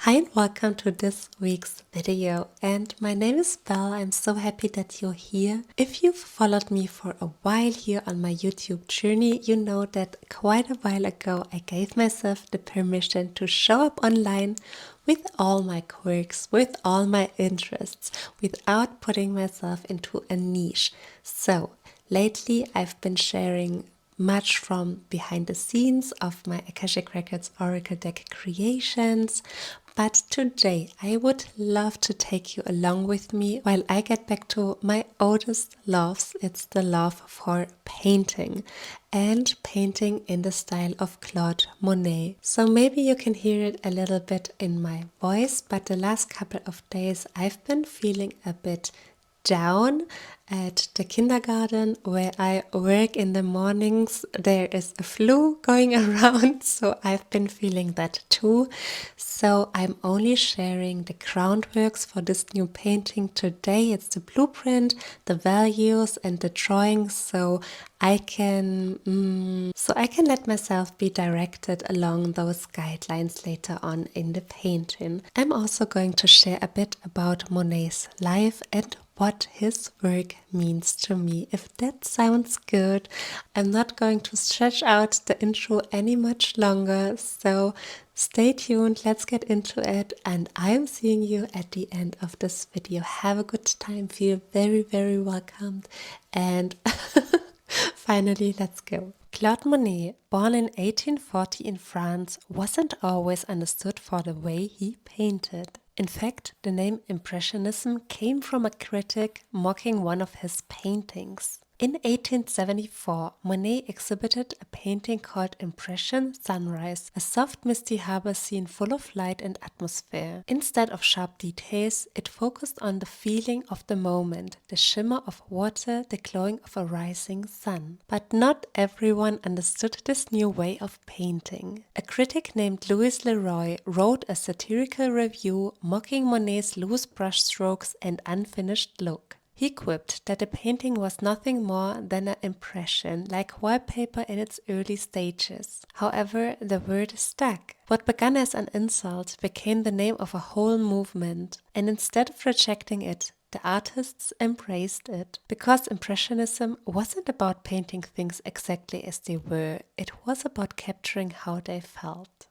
Hi and welcome to this week's video, and my name is Belle. I'm so happy that you're here. If you've followed me for a while here on my YouTube journey, you know that quite a while ago I gave myself the permission to show up online with all my quirks, with all my interests, without putting myself into a niche. So lately I've been sharing much from behind the scenes of my Akashic Records Oracle deck creations. But today I would love to take you along with me while I get back to my oldest loves. It's the love for painting, and painting in the style of Claude Monet. So maybe you can hear it a little bit in my voice, but the last couple of days I've been feeling a bit down. At the kindergarten where I work in the mornings, there is a flu going around, so I've been feeling that too. So I'm only sharing the groundworks for this new painting today. It's the blueprint, the values and the drawings, so I can let myself be directed along those guidelines later on in the painting. I'm also going to share a bit about Monet's life and what his work means to me. If that sounds good, I'm not going to stretch out the intro any much longer, so stay tuned, let's get into it, and I'm seeing you at the end of this video. Have a good time, feel very, very welcomed, and finally, let's go. Claude Monet, born in 1840 in France, wasn't always understood for the way he painted. In fact, the name Impressionism came from a critic mocking one of his paintings. In 1874, Monet exhibited a painting called Impression Sunrise, a soft misty harbor scene full of light and atmosphere. Instead of sharp details, it focused on the feeling of the moment, the shimmer of water, the glowing of a rising sun. But not everyone understood this new way of painting. A critic named Louis Leroy wrote a satirical review mocking Monet's loose brushstrokes and unfinished look. He quipped that the painting was nothing more than an impression, like wallpaper in its early stages. However, the word stuck. What began as an insult became the name of a whole movement, and instead of rejecting it, the artists embraced it. Because Impressionism wasn't about painting things exactly as they were, it was about capturing how they felt.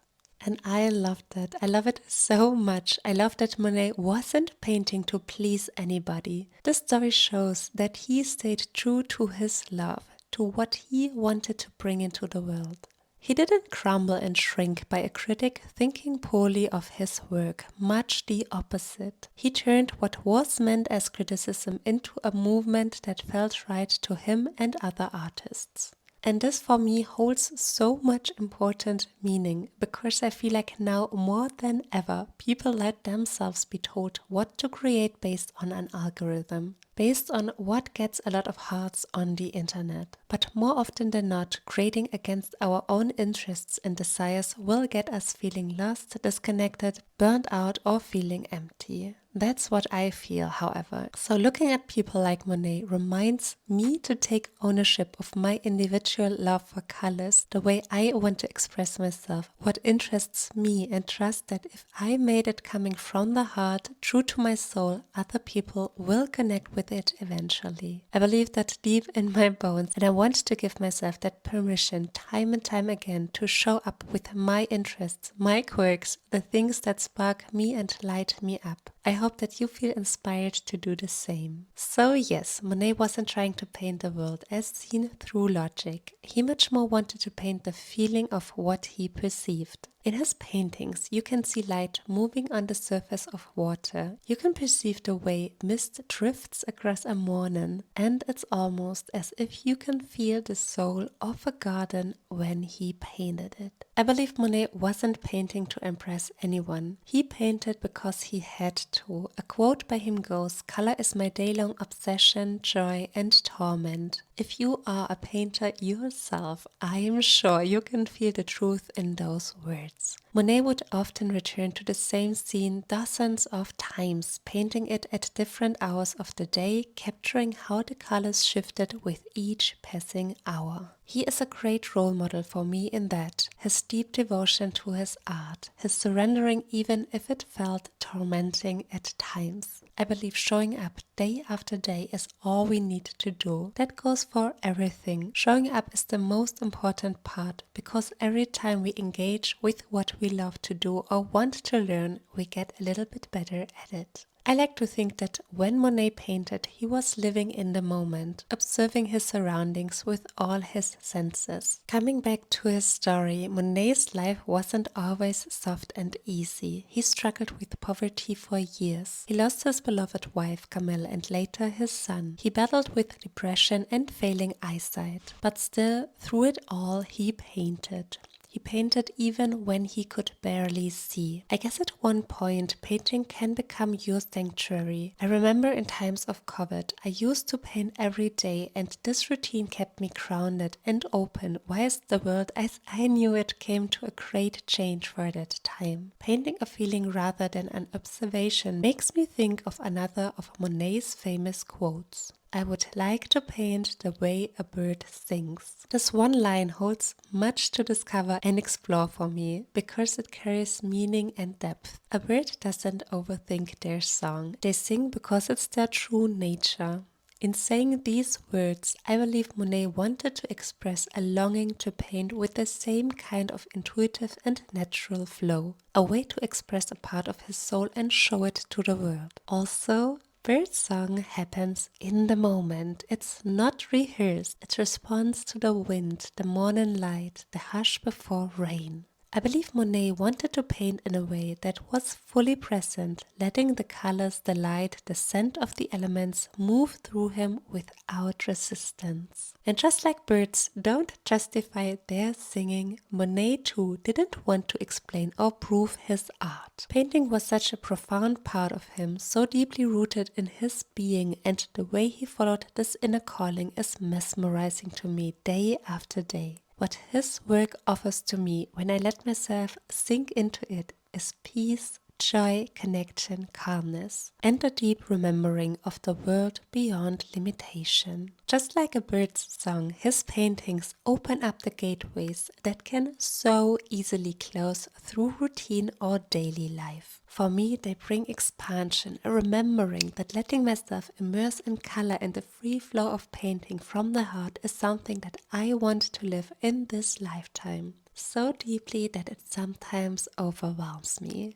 And I loved it. I love it so much. I love that Monet wasn't painting to please anybody. This story shows that he stayed true to his love, to what he wanted to bring into the world. He didn't crumble and shrink by a critic thinking poorly of his work, much the opposite. He turned what was meant as criticism into a movement that felt right to him and other artists. And this for me holds so much important meaning, because I feel like now more than ever people let themselves be told what to create based on an algorithm, based on what gets a lot of hearts on the internet. But more often than not, creating against our own interests and desires will get us feeling lost, disconnected, burnt out, or feeling empty. That's what I feel, however. So looking at people like Monet reminds me to take ownership of my individual love for colors, the way I want to express myself, what interests me, and trust that if I made it coming from the heart, true to my soul, other people will connect with it eventually. I believe that deep in my bones, and I want to give myself that permission time and time again to show up with my interests, my quirks, the things that spark me and light me up. I hope that you feel inspired to do the same. So yes, Monet wasn't trying to paint the world as seen through logic. He much more wanted to paint the feeling of what he perceived. In his paintings, you can see light moving on the surface of water. You can perceive the way mist drifts across a morning, and it's almost as if you can feel the soul of a garden when he painted it. I believe Monet wasn't painting to impress anyone. He painted because he had to. A quote by him goes, "Color is my day-long obsession, joy and torment." If you are a painter yourself, I am sure you can feel the truth in those words. Monet would often return to the same scene dozens of times, painting it at different hours of the day, capturing how the colors shifted with each passing hour. He is a great role model for me in that, his deep devotion to his art, his surrendering even if it felt tormenting at times. I believe showing up day after day is all we need to do. That goes for everything. Showing up is the most important part because every time we engage with what we love to do or want to learn, we get a little bit better at it. I like to think that when Monet painted, he was living in the moment, observing his surroundings with all his senses. Coming back to his story, Monet's life wasn't always soft and easy. He struggled with poverty for years. He lost his beloved wife, Camille, and later his son. He battled with depression and failing eyesight. But still, through it all, he painted. He painted even when he could barely see. I guess at one point, painting can become your sanctuary. I remember in times of COVID, I used to paint every day and this routine kept me grounded and open whilst the world as I knew it came to a great change for that time. Painting a feeling rather than an observation makes me think of another of Monet's famous quotes. I would like to paint the way a bird sings. This one line holds much to discover and explore for me because it carries meaning and depth. A bird doesn't overthink their song. They sing because it's their true nature. In saying these words, I believe Monet wanted to express a longing to paint with the same kind of intuitive and natural flow, a way to express a part of his soul and show it to the world. Also, birdsong happens in the moment. It's not rehearsed. It responds to the wind, the morning light, the hush before rain. I believe Monet wanted to paint in a way that was fully present, letting the colors, the light, the scent of the elements move through him without resistance. And just like birds don't justify their singing, Monet too didn't want to explain or prove his art. Painting was such a profound part of him, so deeply rooted in his being, and the way he followed this inner calling is mesmerizing to me day after day. What his work offers to me when I let myself sink into it is peace, joy, connection, calmness, and a deep remembering of the world beyond limitation. Just like a bird's song, his paintings open up the gateways that can so easily close through routine or daily life. For me, they bring expansion, a remembering that letting myself immerse in color and the free flow of painting from the heart is something that I want to live in this lifetime, so deeply that it sometimes overwhelms me.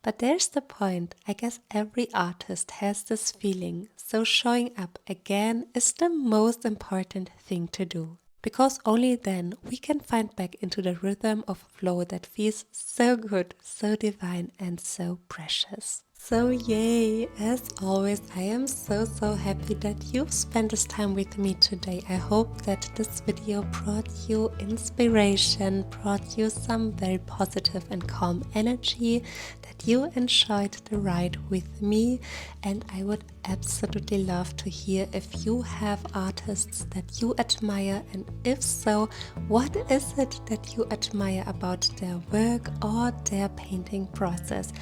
But there's the point. I guess every artist has this feeling, so showing up again is the most important thing to do. Because only then we can find back into the rhythm of flow that feels so good, so divine and so precious. So yay! As always, I am so happy that you've spent this time with me today. I hope that this video brought you inspiration, brought you some very positive and calm energy, that you enjoyed the ride with me, and I would absolutely love to hear if you have artists that you admire, and if so, what is it that you admire about their work or their painting process?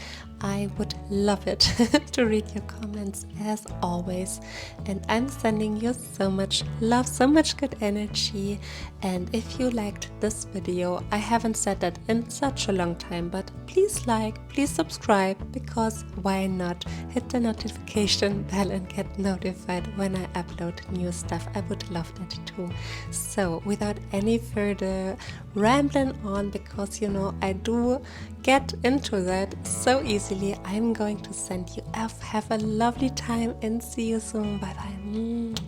I would love it to read your comments as always, and I'm sending you so much love, so much good energy. And if you liked this video, I haven't said that in such a long time, but please like, please subscribe, because why not? Hit the notification bell and get notified when I upload new stuff. I would love that too. So without any further rambling on, because you know I do get into that so easily, I'm going to send you off. Have a lovely time and see you soon. Bye bye.